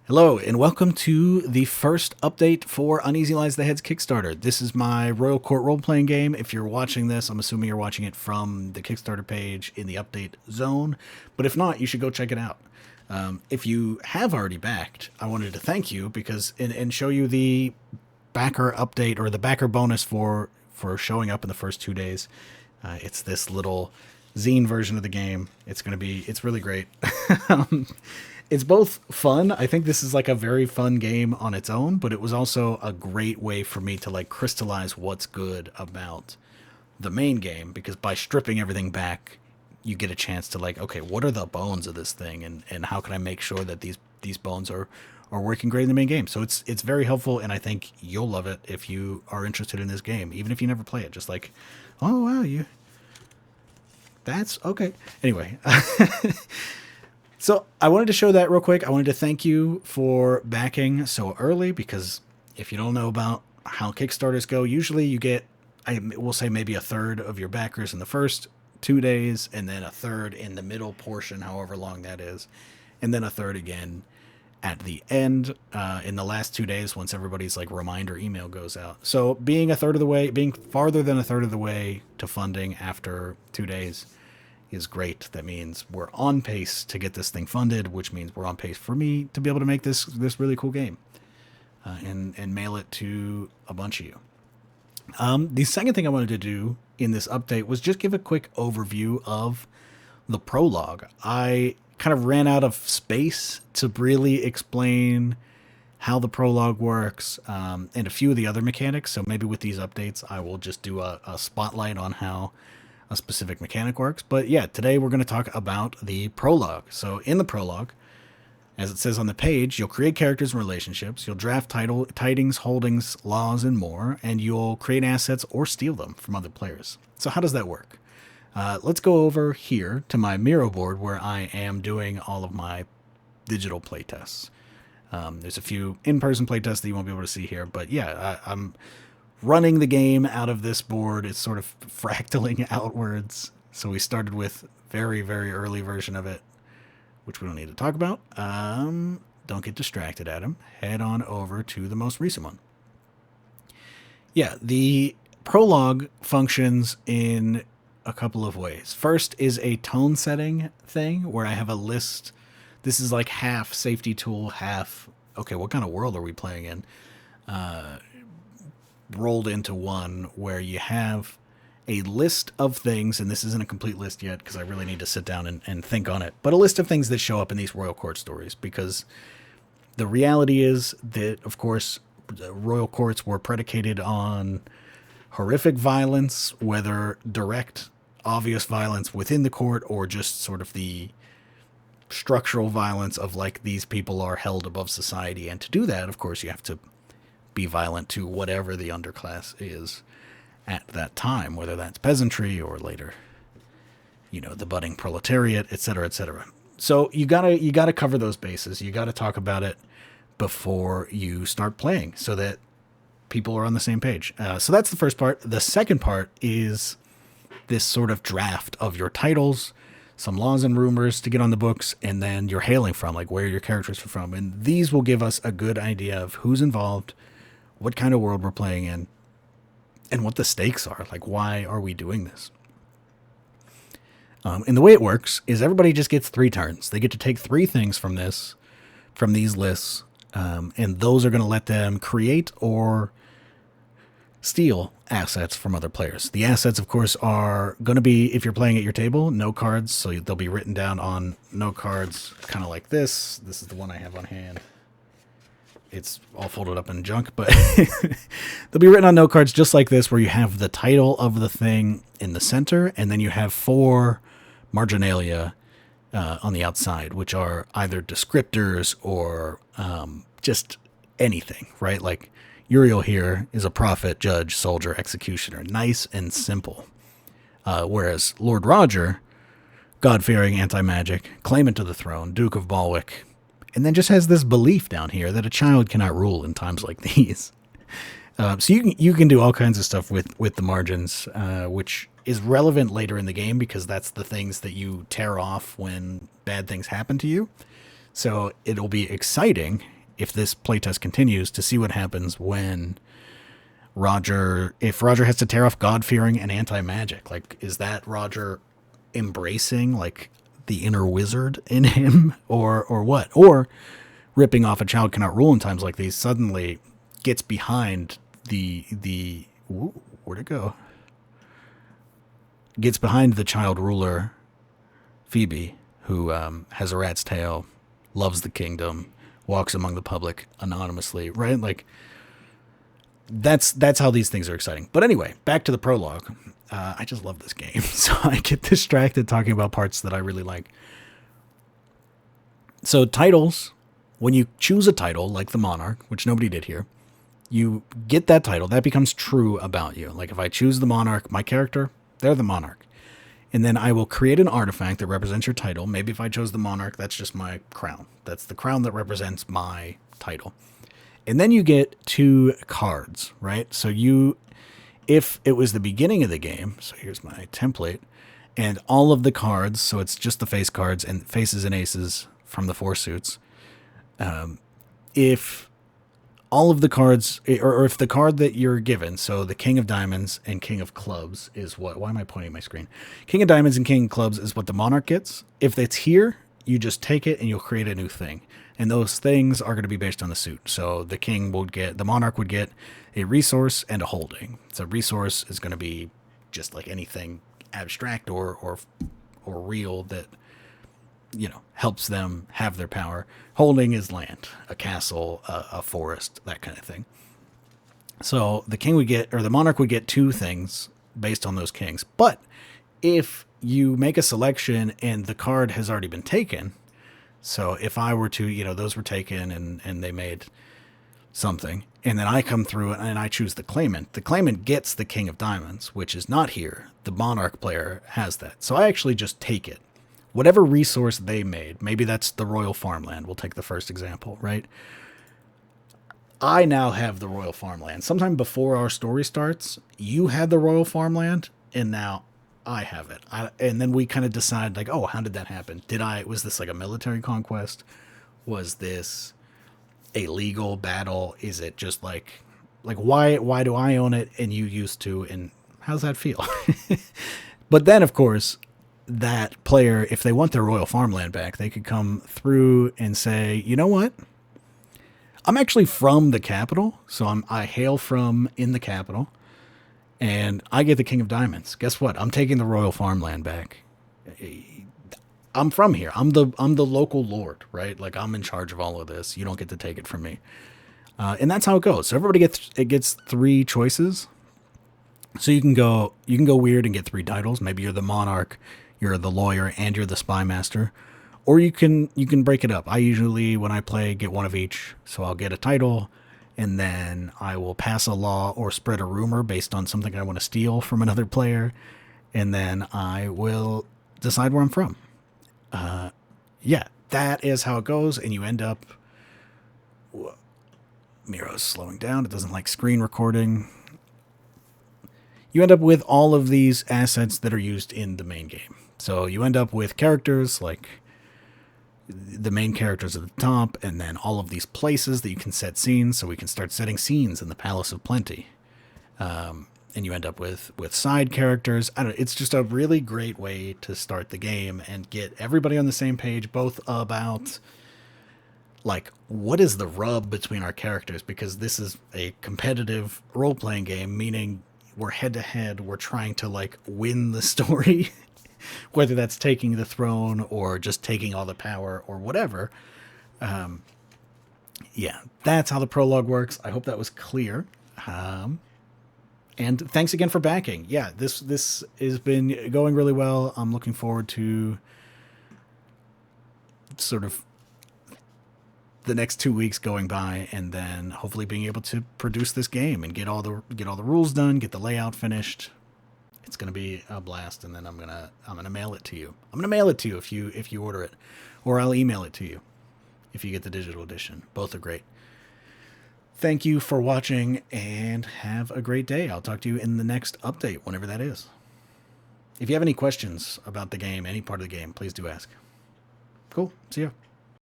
Hello, and welcome to the first update for Uneasy Lies the Head's Kickstarter. This is my Royal Court role-playing game. If you're watching this, I'm assuming you're watching it from the Kickstarter page in the update zone, but if not, you should go check it out. If you have already backed, I wanted to thank you because and show you the backer update or the backer bonus for showing up in the first 2 days. It's this little zine version of the game. It's really great. It's both fun. I think this is like a very fun game on its own, but it was also a great way for me to like crystallize what's good about the main game, because by stripping everything back, you get a chance to like, okay, what are the bones of this thing, and how can I make sure that these bones are working great in the main game. So it's very helpful, and I think you'll love it if you are interested in this game, even if you never play it. Just like, oh wow, that's okay. Anyway, so I wanted to show that real quick. I wanted to thank you for backing so early, because if you don't know about how Kickstarters go, usually you get, I will say, maybe a third of your backers in the first 2 days, and then a third in the middle portion, however long that is, and then a third again at the end in the last 2 days once everybody's like reminder email goes out. So being farther than a third of the way to funding after 2 days is great. That means we're on pace to get this thing funded, which means we're on pace for me to be able to make this really cool game and mail it to a bunch of you. The second thing I wanted to do in this update was just give a quick overview of the prologue. I kind of ran out of space to really explain how the prologue works and a few of the other mechanics. So maybe with these updates, I will just do a spotlight on how a specific mechanic works. But yeah, today we're going to talk about the prologue. So in the prologue, as it says on the page, you'll create characters and relationships, you'll draft tidings, holdings, laws, and more, and you'll create assets or steal them from other players. So how does that work? Let's go over here to my Miro board where I am doing all of my digital playtests. There's a few in-person playtests that you won't be able to see here, but yeah, I'm running the game out of this board. It's sort of fractaling outwards. So we started with very, very early version of it, which we don't need to talk about. Don't get distracted, Adam. Head on over to the most recent one. Yeah, the prologue functions in a couple of ways. First is a tone setting thing where I have a list. This is like half safety tool, half, okay, what kind of world are we playing in? Rolled into one where you have a list of things, and this isn't a complete list yet because I really need to sit down and think on it, but a list of things that show up in these Royal Court stories, because the reality is that, of course, the Royal Courts were predicated on horrific violence, whether direct, obvious violence within the court or just sort of the structural violence of like these people are held above society. And to do that, of course, you have to be violent to whatever the underclass is at that time, whether that's peasantry or later, the budding proletariat, etc., etc. So you gotta cover those bases. You gotta talk about it before you start playing so that people are on the same page. So that's the first part. The second part is this sort of draft of your titles, some laws and rumors to get on the books, and then you're hailing from, like where your characters are from. And these will give us a good idea of who's involved, what kind of world we're playing in, and what the stakes are. Like, why are we doing this? And the way it works is everybody just gets 3 turns. They get to take 3 things from these lists, and those are going to let them create or steal assets from other players. The assets, of course, are going to be, if you're playing at your table, note cards. So they'll be written down on note cards, kind of like this. This is the one I have on hand. It's all folded up in junk, but they'll be written on note cards just like this, where you have the title of the thing in the center, and then you have 4 marginalia on the outside, which are either descriptors or just anything, right? Like Uriel here is a prophet, judge, soldier, executioner. Nice and simple. Whereas Lord Roger, God-fearing, anti-magic, claimant to the throne, Duke of Balwick, and then just has this belief down here that a child cannot rule in times like these. So you can do all kinds of stuff with the margins, which is relevant later in the game because that's the things that you tear off when bad things happen to you. So it'll be exciting if this playtest continues, to see what happens when if Roger has to tear off God-fearing and anti-magic. Like, is that Roger embracing, like, the inner wizard in him, or what? Or ripping off a child cannot rule in times like these suddenly gets behind where'd it go? Gets behind the child ruler, Phoebe, who has a rat's tail, loves the kingdom, walks among the public anonymously, right? Like, that's how these things are exciting. But anyway, back to the prologue. I just love this game, so I get distracted talking about parts that I really like. So titles, when you choose a title like the Monarch, which nobody did here, you get that title. That becomes true about you. Like, if I choose the Monarch, my character, they're the Monarch. And then I will create an artifact that represents your title. Maybe if I chose the Monarch, that's just my crown. That's the crown that represents my title. And then you get 2 cards, right? So if it was the beginning of the game, so here's my template, and all of the cards, so it's just the face cards and faces and aces from the 4 suits. If all of the cards, or if the card that you're given, so the King of Diamonds and King of Clubs is what, why am I pointing at my screen? King of Diamonds and King of Clubs is what the Monarch gets. If it's here, you just take it and you'll create a new thing. And those things are going to be based on the suit. So the Monarch would get a resource and a holding. So resource is going to be just like anything abstract or real that, helps them have their power. Holding is land, a castle, a forest, that kind of thing. So the Monarch would get 2 things based on those kings. But if you make a selection and the card has already been taken, so if I were to, those were taken and they made something, and then I come through and I choose the claimant gets the King of Diamonds, which is not here. The Monarch player has that. So I actually just take it. Whatever resource they made, maybe that's the royal farmland. We'll take the first example, right? I now have the royal farmland. Sometime before our story starts, you had the royal farmland, and now I have it. And then we kind of decide, like, oh, how did that happen? Was this like a military conquest? Was this a legal battle? Is it just like why do I own it and you used to? And how's that feel? But then, of course, that player, if they want their royal farmland back, they could come through and say, you know what? I'm actually from the capital, so I hail from in the capital. And I get the King of Diamonds. Guess what? I'm taking the royal farmland back. I'm from here. I'm the local lord, right? Like, I'm in charge of all of this. You don't get to take it from me. And that's how it goes. So everybody gets 3 choices. So you can go weird and get 3 titles. Maybe you're the Monarch, you're the lawyer, and you're the spy master. Or you can break it up. I usually, when I play, get 1 of each. So I'll get a title, and then I will pass a law or spread a rumor based on something I want to steal from another player, and then I will decide where I'm from. Yeah, that is how it goes, and you end up... Miro's slowing down. It doesn't like screen recording. You end up with all of these assets that are used in the main game. So you end up with characters like the main characters at the top, and then all of these places that you can set scenes, so we can start setting scenes in the Palace of Plenty. And you end up with side characters. I don't know, it's just a really great way to start the game and get everybody on the same page, both about, like, what is the rub between our characters, because this is a competitive role-playing game, meaning we're head-to-head, we're trying to, like, win the story, whether that's taking the throne or just taking all the power or whatever. Yeah, that's how the prologue works. I hope that was clear. And thanks again for backing. Yeah, this has been going really well. I'm looking forward to sort of the next 2 weeks going by, and then hopefully being able to produce this game and get all the rules done, get the layout finished. It's gonna be a blast, and then I'm gonna mail it to you. I'm gonna mail it to you if you order it, or I'll email it to you if you get the digital edition. Both are great. Thank you for watching, and have a great day. I'll talk to you in the next update, whenever that is. If you have any questions about the game, any part of the game, please do ask. Cool. See ya.